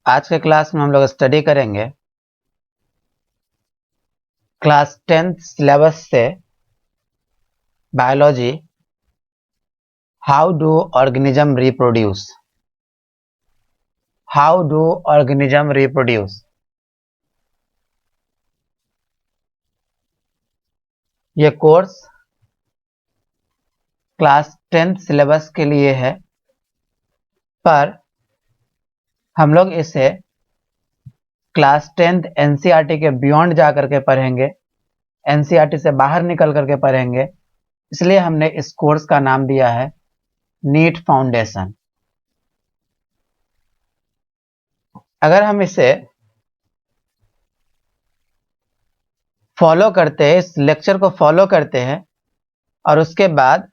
आज के क्लास में हम लोग स्टडी करेंगे क्लास 10th सिलेबस से biology. How do organism reproduce. How do organism reproduce. ये कोर्स क्लास 10th सिलेबस के लिए है, पर हम लोग इसे क्लास 10th एनसीईआरटी के बियॉन्ड जा करके पढ़ेंगे, एनसीईआरटी से बाहर निकल करके पढ़ेंगे। इसलिए हमने इस कोर्स का नाम दिया है नीट फाउंडेशन। अगर हम इसे फॉलो करते हैं, इस लेक्चर को फॉलो करते हैं और उसके बाद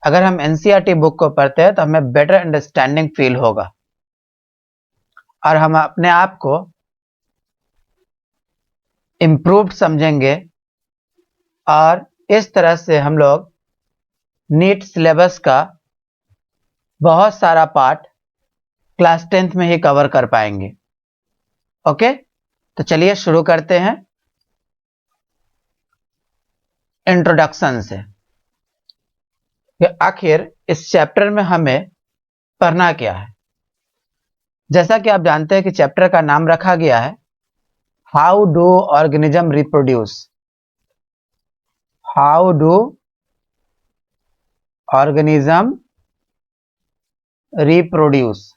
अगर हम एनसीईआरटी बुक को पढ़ते हैं तो हमें बेटर अंडरस्टैंडिंग फील होगा और हम अपने आप को इम्प्रूव्ड समझेंगे और इस तरह से हम लोग नीट सिलेबस का बहुत सारा पार्ट क्लास 10th में ही कवर कर पाएंगे। ओके, तो चलिए शुरू करते हैं इंट्रोडक्शन से कि आखिर इस चैप्टर में हमें पढ़ना क्या है। जैसा कि आप जानते हैं कि चैप्टर का नाम रखा गया है how do organism reproduce. How do organism reproduce.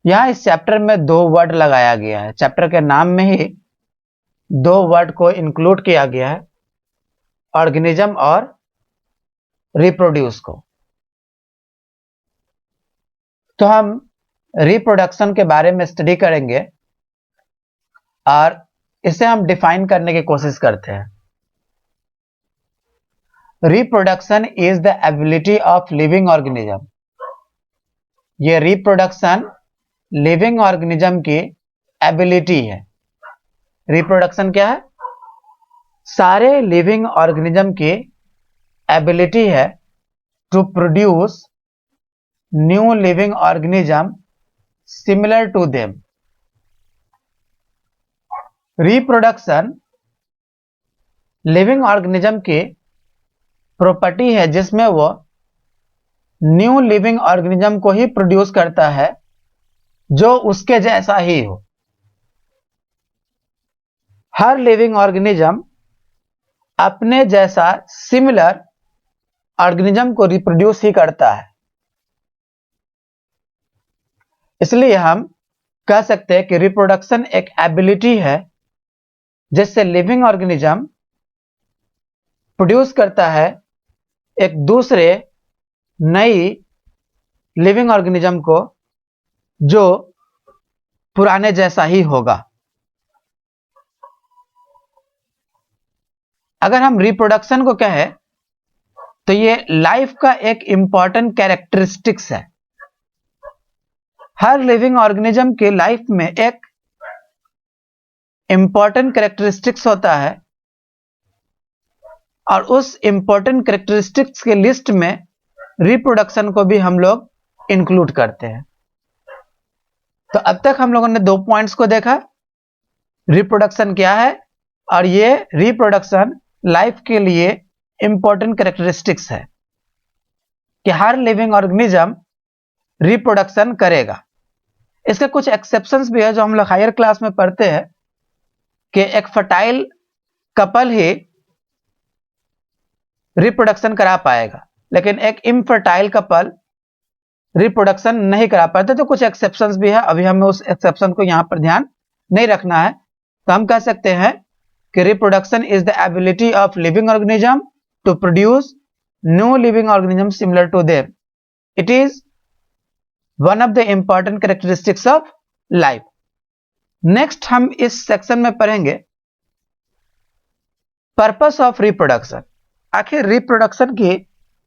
यहां इस चैप्टर में दो वर्ड लगाया गया है। चैप्टर के नाम में ही दो वर्ड को इंक्लूड किया गया है, ऑर्गेनिज्म और रिप्रोड्यूस को। तो हम रिप्रोडक्शन के बारे में स्टडी करेंगे और इसे हम डिफाइन करने की कोशिश करते हैं। Reproduction is the ability of living organism. ये रिप्रोडक्शन लिविंग ऑर्गेनिज्म की एबिलिटी है। रिप्रोडक्शन क्या है? सारे लिविंग ऑर्गेनिज्म की एबिलिटी है to produce new living organism similar to them. Reproduction living organism की प्रॉपर्टी है जिसमें वो न्यू लिविंग ऑर्गेनिज्म को ही प्रोड्यूस करता है जो उसके जैसा ही हो। हर लिविंग ऑर्गेनिज्म अपने जैसा सिमिलर ऑर्गेनिज्म को रिप्रोड्यूस ही करता है। इसलिए हम कह सकते हैं कि रिप्रोडक्शन एक एबिलिटी है जिससे लिविंग ऑर्गेनिज्म प्रोड्यूस करता है एक दूसरे नई लिविंग ऑर्गेनिज्म को जो पुराने जैसा ही होगा। अगर हम रिप्रोडक्शन को कहें तो ये लाइफ का एक इंपॉर्टेंट कैरेक्टरिस्टिक्स है। हर लिविंग ऑर्गेनिज्म के लाइफ में एक इंपॉर्टेंट कैरेक्टरिस्टिक्स होता है और उस इंपॉर्टेंट कैरेक्टरिस्टिक्स के लिस्ट में रिप्रोडक्शन को भी हम लोग इंक्लूड करते हैं। तो अब तक हम लोगों ने दो पॉइंट्स को देखा, रिप्रोडक्शन क्या है और ये रिप्रोडक्शन लाइफ के लिए इंपॉर्टेंट कैरेक्टरिस्टिक्स है कि हर लिविंग ऑर्गेनिज्म रिप्रोडक्शन करेगा। इसके कुछ एक्सेप्शंस भी है जो हम लोग हायर क्लास में पढ़ते हैं कि एक फर्टाइल कपल ही रिप्रोडक्शन करा पाएगा लेकिन एक इनफर्टाइल कपल रिप्रोडक्शन नहीं करा पाते। तो कुछ एक्सेप्शंस भी है, अभी हमें उस एक्सेप्शन को यहां पर ध्यान नहीं रखना है। तो हम कह सकते हैं कि reproduction is the ability of living organism to produce new living organism similar to them. It is one of the important characteristics of life. Next हम इस सेक्शन में पढ़ेंगे पर्पस ऑफ रिप्रोडक्शन। आखिर रिप्रोडक्शन की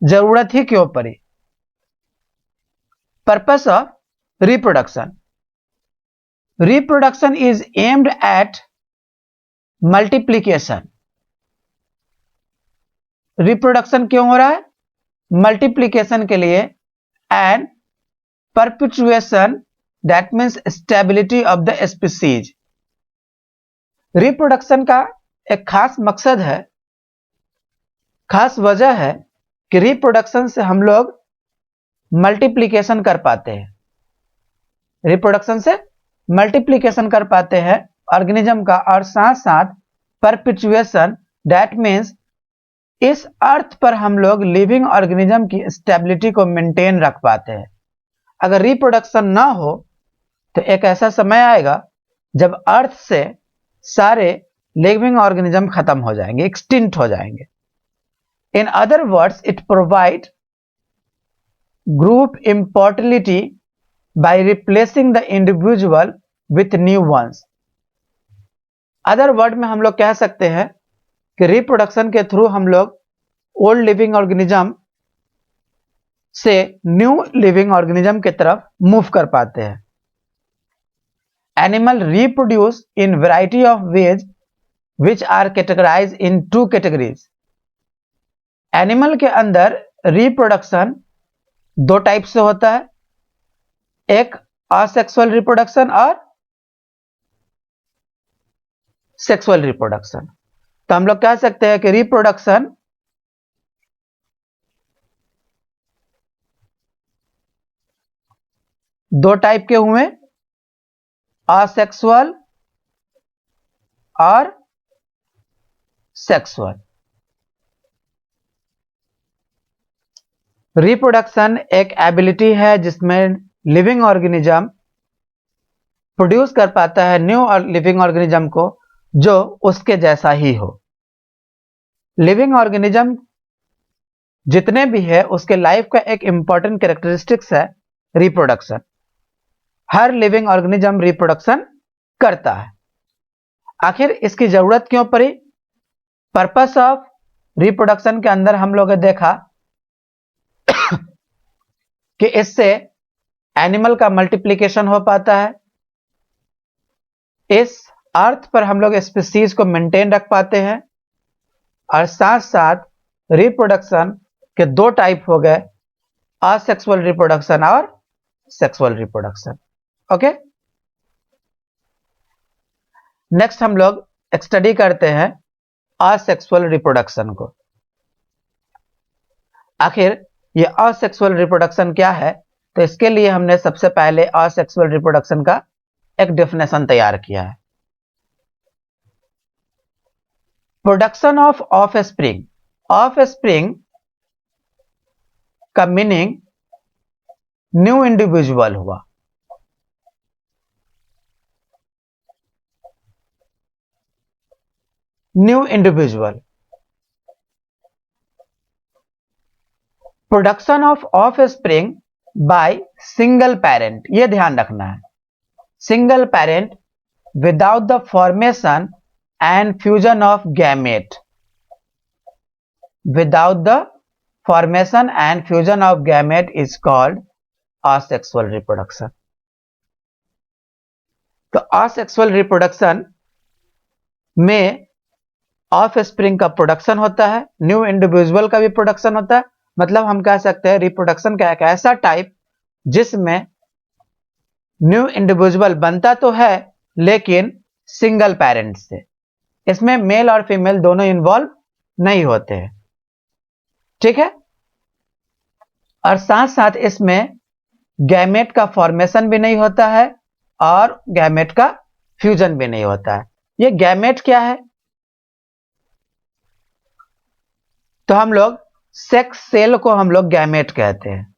जरूरत ही क्यों पड़ी? Purpose of reproduction. Reproduction is aimed at multiplication. Reproduction क्यों हो रहा है? मल्टीप्लीकेशन के लिए and perpetuation, that means stability of the species. Reproduction का एक खास मकसद है, खास वजह है कि रिप्रोडक्शन से हम लोग मल्टीप्लिकेशन कर पाते हैं, रिप्रोडक्शन से मल्टीप्लिकेशन कर पाते हैं ऑर्गेनिज्म का, और साथ साथ परपिचुएशन, दैट मीन्स इस अर्थ पर हम लोग लिविंग ऑर्गेनिज्म की स्टेबिलिटी को मेंटेन रख पाते हैं। अगर रिप्रोडक्शन ना हो तो एक ऐसा समय आएगा जब अर्थ से सारे लिविंग ऑर्गेनिज्म खत्म हो जाएंगे, एक्सटिंक्ट हो जाएंगे। In other words, it provide group immortality by replacing the individual with new ones। Other word में हम लोग कह सकते हैं कि रिप्रोडक्शन के थ्रू हम लोग ओल्ड लिविंग ऑर्गेनिज्म से न्यू लिविंग ऑर्गेनिज्म की तरफ मूव कर पाते हैं। Animal reproduce in variety of ways which are categorize in 2 categories. Animal के अंदर रिप्रोडक्शन 2 टाइप से होता है, एक असेक्सुअल रिप्रोडक्शन और सेक्सुअल रिप्रोडक्शन। तो हम लोग कह सकते हैं कि रिप्रोडक्शन दो टाइप के हुए, असेक्सुअल और सेक्सुअल। रिप्रोडक्शन एक एबिलिटी है जिसमें लिविंग ऑर्गेनिज्म प्रोड्यूस कर पाता है न्यू लिविंग ऑर्गेनिज्म को जो उसके जैसा ही हो। लिविंग ऑर्गेनिज्म जितने भी है उसके लाइफ का एक इंपॉर्टेंट कैरेक्टरिस्टिक्स है रिप्रोडक्शन। हर लिविंग ऑर्गेनिज्म रिप्रोडक्शन करता है। आखिर इसकी जरूरत क्यों पड़ी? पर्पस ऑफ रिप्रोडक्शन के अंदर हम लोगों ने देखा कि इससे एनिमल का मल्टीप्लिकेशन हो पाता है, इस अर्थ पर हम लोग स्पीसीज को मेंटेन रख पाते हैं, और साथ साथ रिप्रोडक्शन के 2 टाइप हो गए, असेक्सुअल रिप्रोडक्शन और सेक्सुअल रिप्रोडक्शन। ओके, नेक्स्ट हम लोग स्टडी करते हैं असेक्सुअल रिप्रोडक्शन को। आखिर ये असेक्सुअल रिप्रोडक्शन क्या है? तो इसके लिए हमने सबसे पहले असेक्सुअल रिप्रोडक्शन का एक डेफिनेशन तैयार किया है। Production of offspring. ऑफस्प्रिंग का मीनिंग न्यू इंडिविजुअल हुआ। New individual. Production of offspring by single parent, यह ध्यान रखना है, single parent without the formation and fusion of gamete. Without the formation and fusion of gamete is called asexual reproduction. तो asexual reproduction में offspring का production होता है, new individual का भी प्रोडक्शन होता है। मतलब हम कह सकते हैं रिप्रोडक्शन का एक ऐसा टाइप जिसमें न्यू इंडिविजुअल बनता तो है लेकिन सिंगल पेरेंट से। इसमें मेल और फीमेल दोनों इन्वॉल्व नहीं होते हैं, ठीक है। और साथ साथ इसमें गैमेट का फॉर्मेशन भी नहीं होता है और गैमेट का फ्यूजन भी नहीं होता है। ये गैमेट क्या है? तो हम लोग सेक्स सेल को हम लोग गैमेट कहते हैं।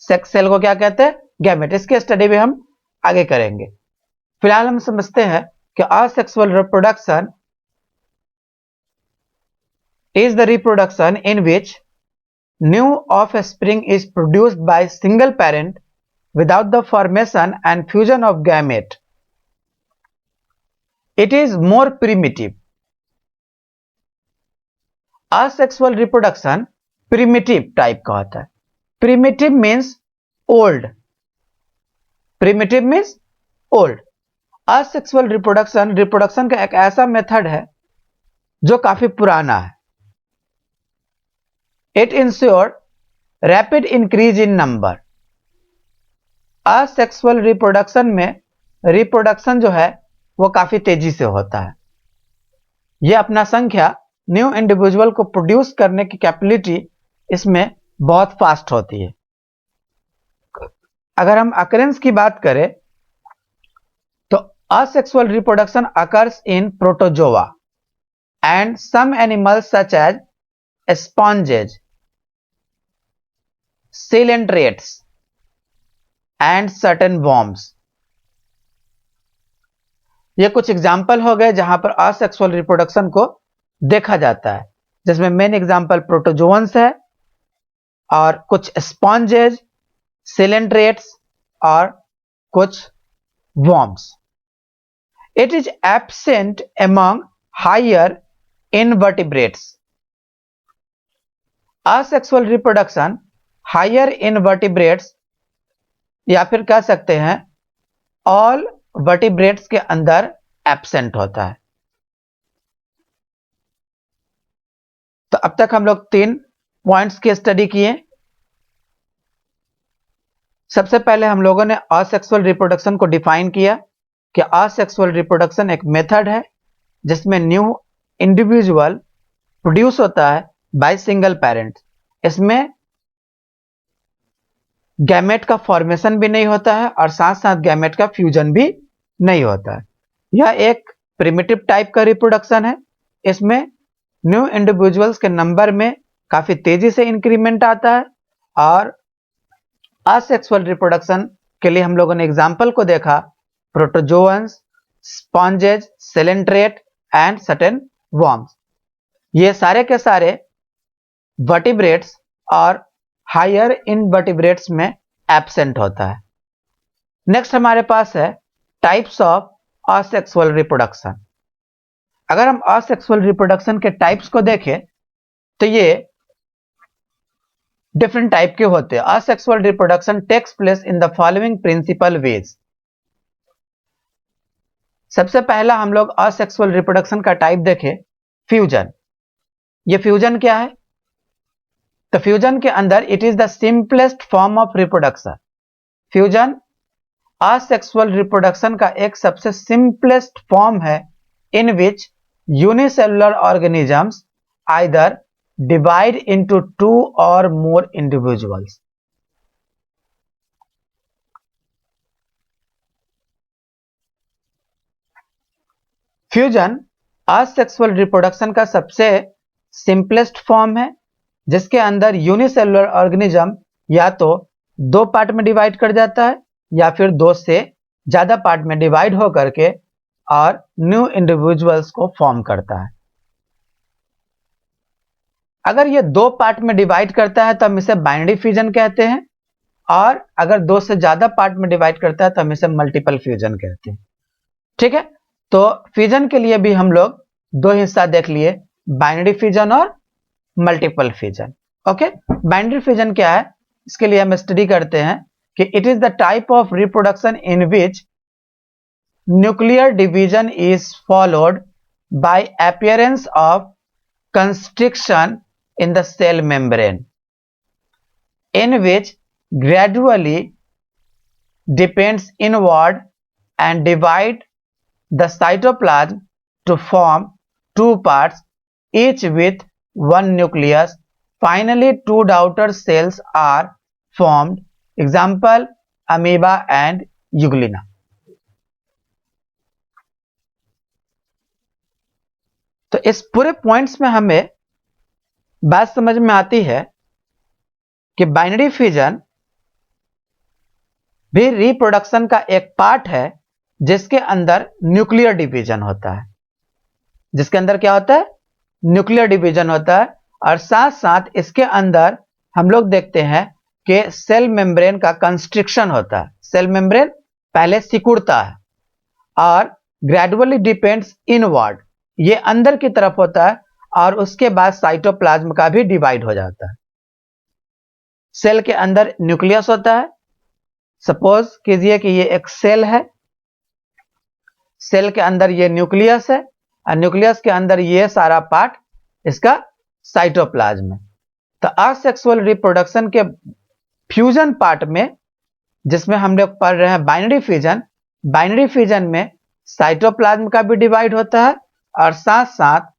सेक्स सेल को क्या कहते हैं? गैमेट। इसकी स्टडी भी हम आगे करेंगे। फिलहाल हम समझते हैं कि asexual reproduction is the reproduction in which new offspring is produced by single parent without the formation and fusion of gamete. It is more primitive. Asexual reproduction primitive type का होता है. Primitive means old. Primitive means old. Asexual reproduction का एक ऐसा method है जो काफी पुराना है. It ensured rapid increase in number. Asexual reproduction में रिप्रोडक्शन जो है वो काफी तेजी से होता है। यह अपना संख्या न्यू इंडिविजुअल को प्रोड्यूस करने की कैपेबिलिटी इसमें बहुत फास्ट होती है। अगर हम अकरेंस की बात करें तो asexual reproduction occurs in protozoa and some animals such as sponges, coelentrates and certain worms। ये कुछ एग्जाम्पल हो गए जहां पर असेक्सुअल रिप्रोडक्शन को देखा जाता है, जिसमें मेन एग्जाम्पल प्रोटोजोअन्स है और कुछ स्पॉन्जेज, coelentrates और कुछ worms। It is absent among higher invertebrates। Asexual reproduction higher invertebrates या फिर कह सकते हैं all vertebrates के अंदर एब्सेंट होता है। तो अब तक हम लोग 3 पॉइंट्स की स्टडी किए। सबसे पहले हम लोगों ने असेक्सुअल रिप्रोडक्शन को डिफाइन किया कि असेक्सुअल रिप्रोडक्शन एक मेथड है जिसमें न्यू इंडिविजुअल प्रोड्यूस होता है बाय सिंगल पेरेंट। इसमें गैमेट का फॉर्मेशन भी नहीं होता है और साथ साथ गैमेट का फ्यूजन भी नहीं होता है। यह एक प्रिमिटिव टाइप का रिप्रोडक्शन है। इसमें न्यू इंडिविजुअल्स के नंबर में काफी तेजी से इंक्रीमेंट आता है। और असेक्सुअल रिप्रोडक्शन के लिए हम लोगों ने एग्जाम्पल को देखा protozoans, sponges, coelentrate and certain worms। ये सारे के सारे वर्टिब्रेट्स और हायर इनवर्टिब्रेट्स में एब्सेंट होता है। नेक्स्ट हमारे पास है टाइप्स ऑफ असेक्सुअल रिप्रोडक्शन। अगर हम असेक्सुअल रिप्रोडक्शन के टाइप्स को देखें तो ये डिफरेंट टाइप के होते हैं। Asexual reproduction takes place in the following principal ways. सबसे पहला हम लोग असेक्सुअल रिप्रोडक्शन का टाइप देखें, फ्यूजन। ये फ्यूजन क्या है? तो फ्यूजन के अंदर it is the simplest form of reproduction. Fusion asexual reproduction का एक सबसे सिंपलेस्ट फॉर्म है in which unicellular organisms either divide into 2 और more individuals. Fusion asexual reproduction का सबसे सिंपलेस्ट फॉर्म है जिसके अंदर यूनिसेलुलर ऑर्गेनिज्म या तो 2 पार्ट में डिवाइड कर जाता है या फिर 2 से ज्यादा पार्ट में डिवाइड होकर के और न्यू इंडिविजुअल्स को फॉर्म करता है। अगर ये 2 पार्ट में डिवाइड करता है तो हम इसे बाइनरी फ्यूजन कहते हैं, और अगर 2 से ज्यादा पार्ट में डिवाइड करता है तो हम इसे मल्टीपल फ्यूजन कहते हैं। ठीक है, तो फ्यूजन के लिए भी हम लोग 2 हिस्सा देख लिए, बाइनरी फ्यूजन और multiple fusion. Okay, binary fusion क्या है इसके लिए हम स्टडी करते हैं कि it is the type of reproduction in which nuclear division is followed by appearance of constriction in the cell membrane, in which gradually depends inward and divide the cytoplasm to form 2 parts, each with 1 nucleus. Finally, 2 daughter cells are formed. Example, amoeba and euglena. तो इस पूरे points में हमें बात समझ में आती है कि बाइनरी फ्यूजन भी रिप्रोडक्शन का एक पार्ट है जिसके अंदर न्यूक्लियर डिवीजन होता है। जिसके अंदर क्या होता है? न्यूक्लियर डिवीजन होता है। और साथ साथ इसके अंदर हम लोग देखते हैं कि सेल मेम्ब्रेन का कंस्ट्रिक्शन होता है। सेल मेम्ब्रेन पहले सिकुड़ता है और ग्रेजुअली डिपेंड्स इनवर्ड, ये अंदर की तरफ होता है और उसके बाद साइटोप्लाज्म का भी डिवाइड हो जाता है। सेल के अंदर न्यूक्लियस होता है। सपोज कीजिए कि ये एक सेल है, सेल के अंदर ये न्यूक्लियस है और न्यूक्लियस के अंदर ये सारा पार्ट इसका साइटोप्लाज्म है। तो असेक्सुअल रिप्रोडक्शन के फ्यूजन पार्ट में जिसमें हम लोग पढ़ रहे हैं बाइनरी फिजन। बाइनरी फिजन में साइटोप्लाज्म का भी डिवाइड होता है और साथ साथ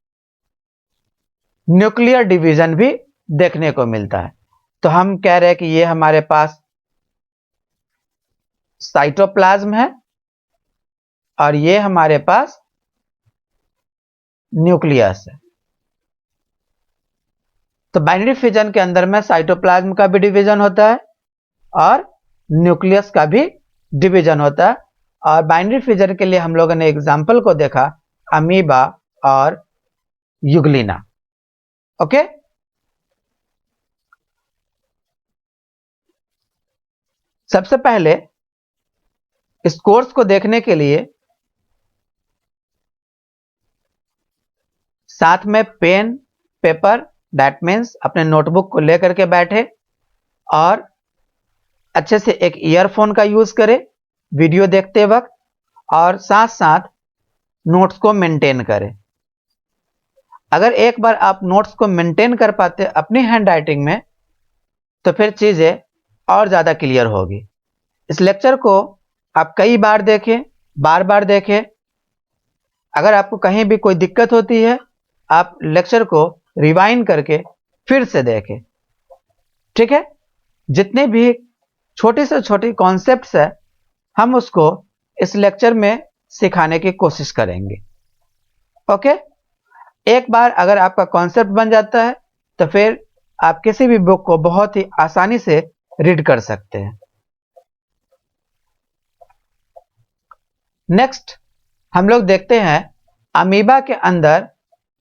न्यूक्लियर डिवीजन भी देखने को मिलता है। तो हम कह रहे हैं कि ये हमारे पास साइटोप्लाज्म है और ये हमारे पास न्यूक्लियस है। तो बाइनरी फिजन के अंदर में साइटोप्लाज्म का भी डिवीजन होता है और न्यूक्लियस का भी डिवीजन होता है। और बाइनरी फिजन के लिए हम लोगों ने एग्जाम्पल को देखा अमीबा और यूग्लिना। ओके, सबसे पहले इस कोर्स को देखने के लिए साथ में पेन पेपर दैट मीन्स अपने नोटबुक को लेकर के बैठे और अच्छे से एक ईयरफोन का यूज करें वीडियो देखते वक्त, और साथ साथ नोट्स को मेंटेन करें। अगर एक बार आप नोट्स को मेंटेन कर पाते अपनी हैंड राइटिंग में तो फिर चीजें और ज्यादा क्लियर होगी। इस लेक्चर को आप कई बार देखें, बार बार देखें। अगर आपको कहीं भी कोई दिक्कत होती है आप लेक्चर को रिवाइंड करके फिर से देखें। ठीक है, जितने भी छोटी से छोटी कॉन्सेप्ट्स है हम उसको इस लेक्चर में सिखाने की कोशिश करेंगे। ओके, एक बार अगर आपका कॉन्सेप्ट बन जाता है तो फिर आप किसी भी बुक को बहुत ही आसानी से रीड कर सकते हैं। नेक्स्ट हम लोग देखते हैं अमीबा के अंदर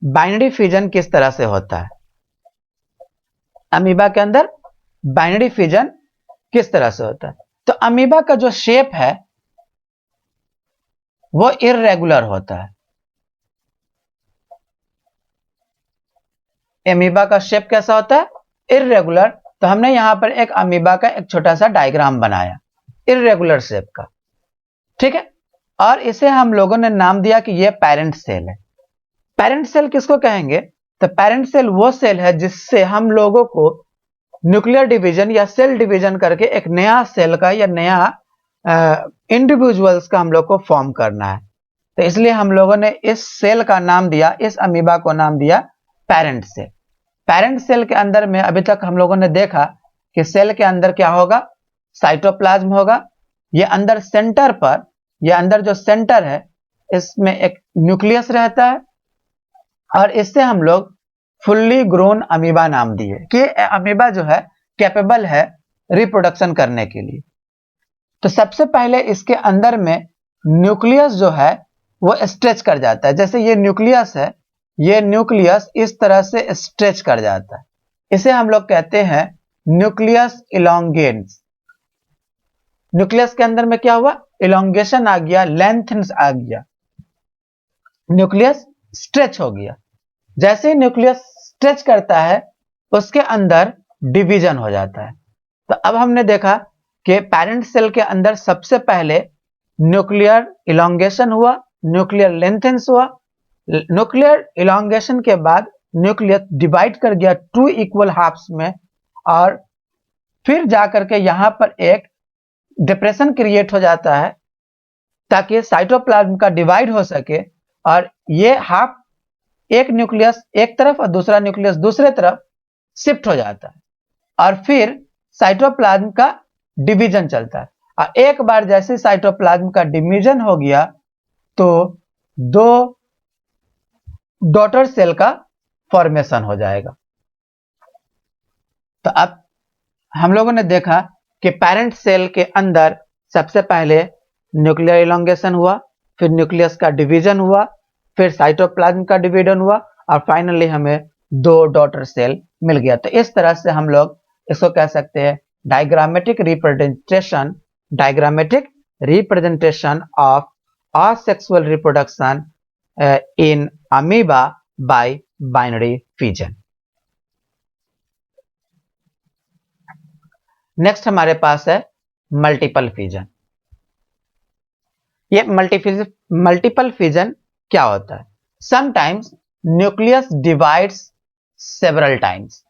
बाइनरी फिजन किस तरह से होता है। अमीबा के अंदर बाइनरी फिजन किस तरह से होता है। तो अमीबा का जो शेप है वो इररेगुलर होता है। अमीबा का शेप कैसा होता है? इररेगुलर। तो हमने यहां पर एक अमीबा का एक छोटा सा डायग्राम बनाया इररेगुलर शेप का। ठीक है, और इसे हम लोगों ने नाम दिया कि यह पेरेंट सेल है। पेरेंट सेल किसको कहेंगे? तो पेरेंट सेल वो सेल है जिससे हम लोगों को न्यूक्लियर डिवीजन या सेल डिवीजन करके एक नया सेल का या नया इंडिविजुअल्स का हम लोग को फॉर्म करना है। तो इसलिए हम लोगों ने इस सेल का नाम दिया, इस अमीबा को नाम दिया पेरेंट सेल। पेरेंट सेल के अंदर में अभी तक हम लोगों ने देखा कि सेल के अंदर क्या होगा? साइटोप्लाज्म होगा। ये अंदर सेंटर पर, ये अंदर जो सेंटर है इसमें एक न्यूक्लियस रहता है और इससे हम लोग फुल्ली ग्रोन अमीबा नाम दिए कि अमीबा जो है कैपेबल है रिप्रोडक्शन करने के लिए। तो सबसे पहले इसके अंदर में न्यूक्लियस जो है वो स्ट्रेच कर जाता है। जैसे ये न्यूक्लियस है, ये न्यूक्लियस इस तरह से स्ट्रेच कर जाता है। इसे हम लोग कहते हैं न्यूक्लियस इलोंगेट्स। न्यूक्लियस के अंदर में क्या हुआ? इलोंगेशन आ गया, लेंथन्स आ गया, न्यूक्लियस स्ट्रेच हो गया। जैसे ही न्यूक्लियस स्ट्रेच करता है उसके अंदर डिवीजन हो जाता है। तो अब हमने देखा कि पेरेंट सेल के अंदर सबसे पहले न्यूक्लियर इलोंगेशन हुआ, न्यूक्लियर लेंथेंस हुआ। न्यूक्लियर इलोंगेशन के बाद न्यूक्लियस डिवाइड कर गया 2 इक्वल हाफ्स में और फिर जाकर के यहां पर एक डिप्रेशन क्रिएट हो जाता है ताकि साइटोप्लाज्म का डिवाइड हो सके और ये हाफ एक न्यूक्लियस एक तरफ और दूसरा न्यूक्लियस दूसरे तरफ शिफ्ट हो जाता है और फिर साइटोप्लाज्म का डिवीजन चलता है। और एक बार जैसे साइटोप्लाज्म का डिवीजन हो गया तो 2 डॉटर सेल का फॉर्मेशन हो जाएगा। तो अब हम लोगों ने देखा कि पेरेंट सेल के अंदर सबसे पहले न्यूक्लियर इलोंगेशन हुआ, फिर न्यूक्लियस का डिवीजन हुआ, फिर साइटोप्लाज्म का डिवीजन हुआ और फाइनली हमें 2 डॉटर सेल मिल गया। तो इस तरह से हम लोग इसको कह सकते हैं diagrammatic representation of asexual reproduction in amoeba bye binary fission. Next हमारे पास है मल्टीपल फिजन। ये मल्टीपल फिजन क्या होता है? Sometimes nucleus divides several times.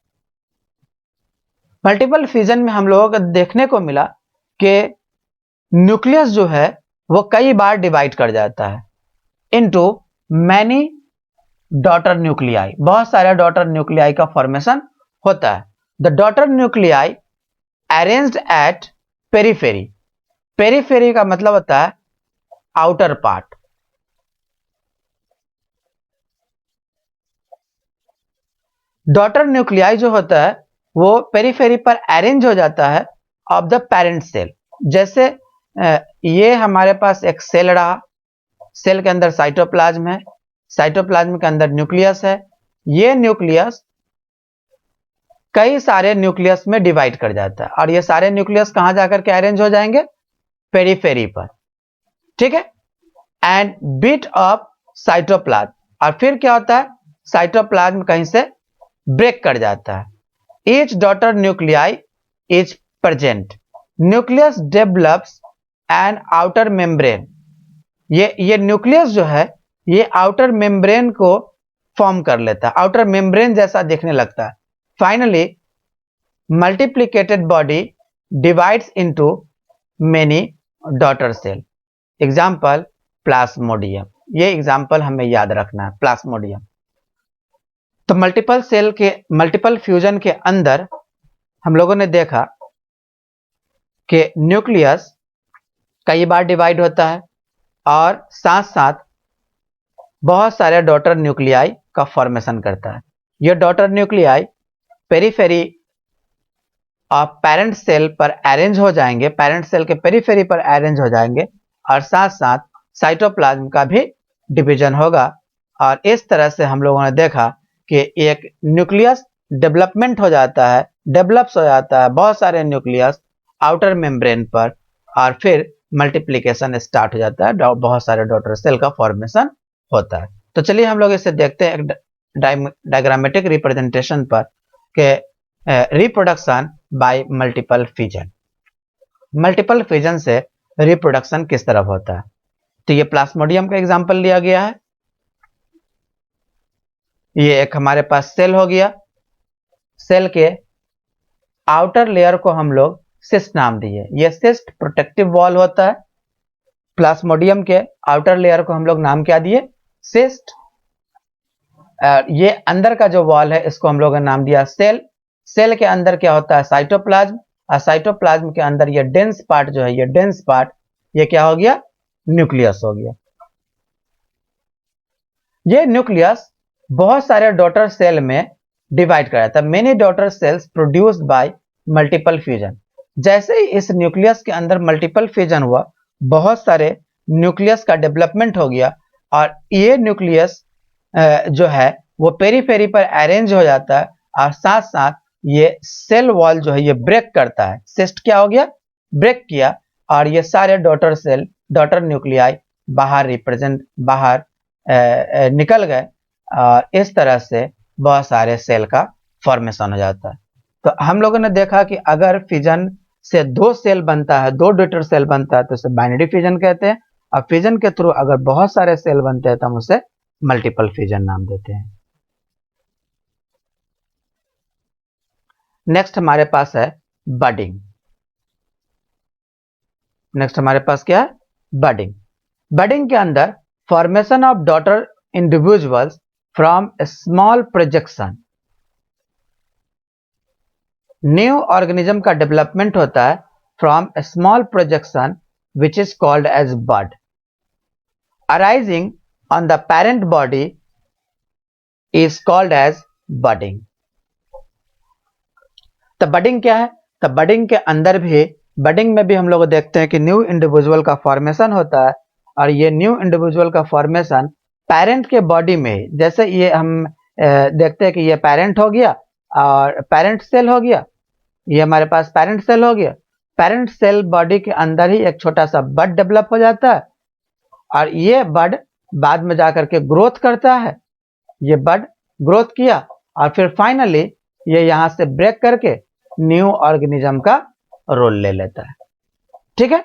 Multiple fission में हम लोगों को देखने को मिला कि न्यूक्लियस जो है वो कई बार डिवाइड कर जाता है इनटू मैनी डॉटर न्यूक्लियाई, बहुत सारे डॉटर न्यूक्लियाई का फॉर्मेशन होता है। The daughter nuclei arranged at periphery, periphery का मतलब होता है आउटर पार्ट। डॉटर न्यूक्लियाई जो होता है वो पेरीफेरी पर अरेंज हो जाता है ऑफ द पेरेंट सेल। जैसे ये हमारे पास एक सेल रहा, सेल के अंदर साइटोप्लाज्म है, साइटोप्लाज्म के अंदर न्यूक्लियस है, ये न्यूक्लियस कई सारे न्यूक्लियस में डिवाइड कर जाता है और ये सारे न्यूक्लियस कहां जाकर के अरेंज हो जाएंगे, पेरीफेरी पर, ठीक है। एंड बिट ऑफ साइटोप्लाज्म, और फिर क्या होता है, साइटोप्लाज्म कहीं से ब्रेक कर जाता है। Each daughter nuclei is present, nucleus develops an outer membrane, ये न्यूक्लियस जो है ये आउटर मेम्ब्रेन को फॉर्म कर लेता है, आउटर मेम्ब्रेन जैसा दिखने लगता है। Finally multiplicated body divides into many daughter cell. Example plasmodium, ये एग्जाम्पल हमें याद रखना है, प्लाज्मोडियम। तो मल्टीपल फ्यूजन के अंदर हम लोगों ने देखा कि न्यूक्लियस कई बार डिवाइड होता है और साथ साथ बहुत सारे डॉटर न्यूक्लियाई का फॉर्मेशन करता है। ये daughter nuclei periphery of parent cell पर अरेंज हो जाएंगे, पेरेंट सेल के पेरीफेरी पर अरेंज हो जाएंगे और साथ साथ साइटोप्लाज्म का भी डिवीजन होगा। और इस तरह से हम लोगों ने देखा कि एक न्यूक्लियस डेवलपमेंट हो जाता है, डेवलप्स हो जाता है बहुत सारे न्यूक्लियस आउटर मेम्ब्रेन पर, और फिर मल्टीप्लिकेशन स्टार्ट हो जाता है, बहुत सारे डॉटर सेल का फॉर्मेशन होता है। तो चलिए हम लोग इसे देखते हैं डायग्रामेटिक रिप्रेजेंटेशन पर कि reproduction by multiple fission, multiple fission से रिप्रोडक्शन किस तरह होता है। तो ये प्लाज्मोडियम का एग्जांपल लिया गया है। ये एक हमारे पास सेल हो गया, सेल के आउटर लेयर को हम लोग सिस्ट नाम दिए, ये सिस्ट प्रोटेक्टिव वॉल होता है। प्लाज्मोडियम के आउटर लेयर को हम लोग नाम क्या दिए, सिस्ट। ये अंदर का जो वॉल है इसको हम लोगों ने नाम दिया सेल। सेल के अंदर क्या होता है, साइटोप्लाज्म, और साइटोप्लाज्म के अंदर ये डेंस पार्ट जो है, ये डेंस पार्ट ये क्या हो गया, न्यूक्लियस हो गया। ये न्यूक्लियस बहुत सारे डॉटर सेल में डिवाइड कर जाता है। Many daughter cells produced by multiple fusion. जैसे ही इस न्यूक्लियस के अंदर मल्टीपल फ्यूजन हुआ, बहुत सारे न्यूक्लियस का डेवलपमेंट हो गया और ये न्यूक्लियस जो है वो पेरीफेरी पर अरेंज हो जाता है और साथ साथ ये सेल वॉल जो है ये ब्रेक करता है। सिस्ट क्या हो गया, ब्रेक किया, और ये सारे डॉटर सेल, डॉटर न्यूक्लियाई बाहर निकल गए और इस तरह से बहुत सारे सेल का फॉर्मेशन हो जाता है। तो हम लोगों ने देखा कि अगर फिजन से दो सेल बनता है, दो डॉटर सेल बनता है तो उसे बाइनरी फिजन कहते हैं, और फिजन के थ्रू अगर बहुत सारे सेल बनते हैं तो हम उसे मल्टीपल फिजन नाम देते हैं। नेक्स्ट हमारे पास है बडिंग। नेक्स्ट हमारे पास क्या है, बडिंग। बडिंग के अंदर formation of daughter individuals from small projection, new organism का डेवलपमेंट होता है from small projection which is called as bud, arising on the parent body is called as budding. तो budding क्या है, तो बडिंग के अंदर भी, बडिंग में भी हम लोग देखते हैं कि न्यू इंडिविजुअल का फॉर्मेशन होता है, और ये न्यू इंडिविजुअल का फॉर्मेशन पेरेंट के बॉडी में, जैसे ये हम देखते हैं कि ये पेरेंट हो गया और पेरेंट सेल हो गया, ये हमारे पास पेरेंट सेल हो गया। पेरेंट सेल बॉडी के अंदर ही एक छोटा सा बड डेवलप हो जाता है और ये बड बाद में जाकर के ग्रोथ करता है। ये बड ग्रोथ किया और फिर फाइनली ये यहां से ब्रेक करके न्यू ऑर्गेनिज्म का रोल ले लेता है, ठीक है।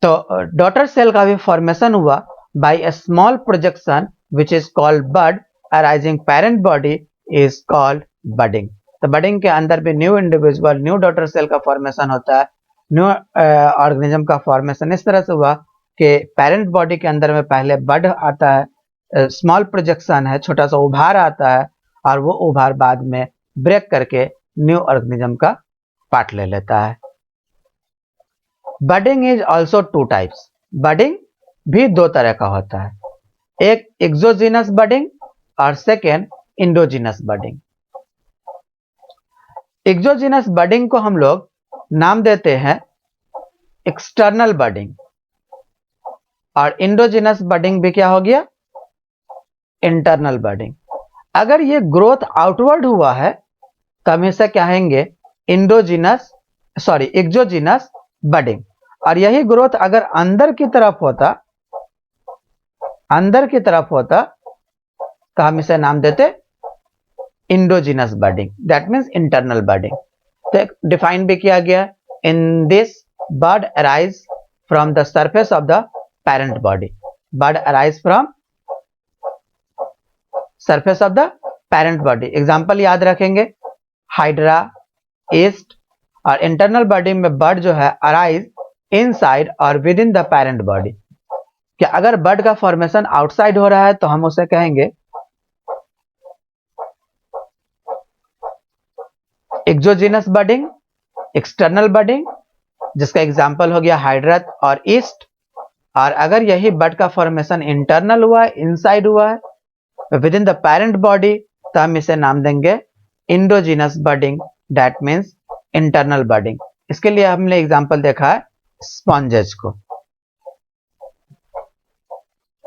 तो डॉटर सेल का भी फॉर्मेशन हुआ by a small projection which is called bud, arising parent body is called budding. तो बडिंग के अंदर भी new individual, new daughter cell का फॉर्मेशन होता है न्यू ऑर्गेनिज्म का फॉर्मेशन इस तरह से हुआ कि पेरेंट बॉडी के अंदर में पहले बड आता है, स्मॉल प्रोजेक्शन है, छोटा सा उभार आता है, और वो उभार बाद में ब्रेक करके न्यू ऑर्गेनिज्म का पार्ट ले लेता है। Budding is also two types. Budding भी दो तरह का होता है, एक एक्सोजीनस बडिंग और second endogenous budding. Exogenous budding को हम लोग नाम देते हैं एक्सटर्नल बडिंग, और इंडोजीनस बडिंग भी क्या हो गया, इंटरनल बडिंग। अगर ये ग्रोथ आउटवर्ड हुआ है तो हम इसे कहेंगे एक्सोजीनस बडिंग, और यही ग्रोथ अगर अंदर की तरफ होता तो हम इसे नाम देते endogenous budding, that means internal budding. तो डिफाइन भी किया गया, in this bud arise from the surface of the parent body. Bud arise from surface of the parent body. Example याद रखेंगे, हाइड्रा, ईस्ट। और इंटरनल बॉडी में bud जो है अराइज इनसाइड और within the parent body. कि अगर बड का फॉर्मेशन आउटसाइड हो रहा है तो हम उसे कहेंगे एक्सोजीनस बडिंग, एक्सटर्नल बडिंग, जिसका एग्जाम्पल हो गया हाइड्रा और ईस्ट। और अगर यही बड का फॉर्मेशन इंटरनल हुआ है, इनसाइड हुआ है, with in the parent body, तो हम इसे नाम देंगे endogenous budding, that means internal budding. इसके लिए हमने एग्जाम्पल देखा है स्पॉन्जेस को।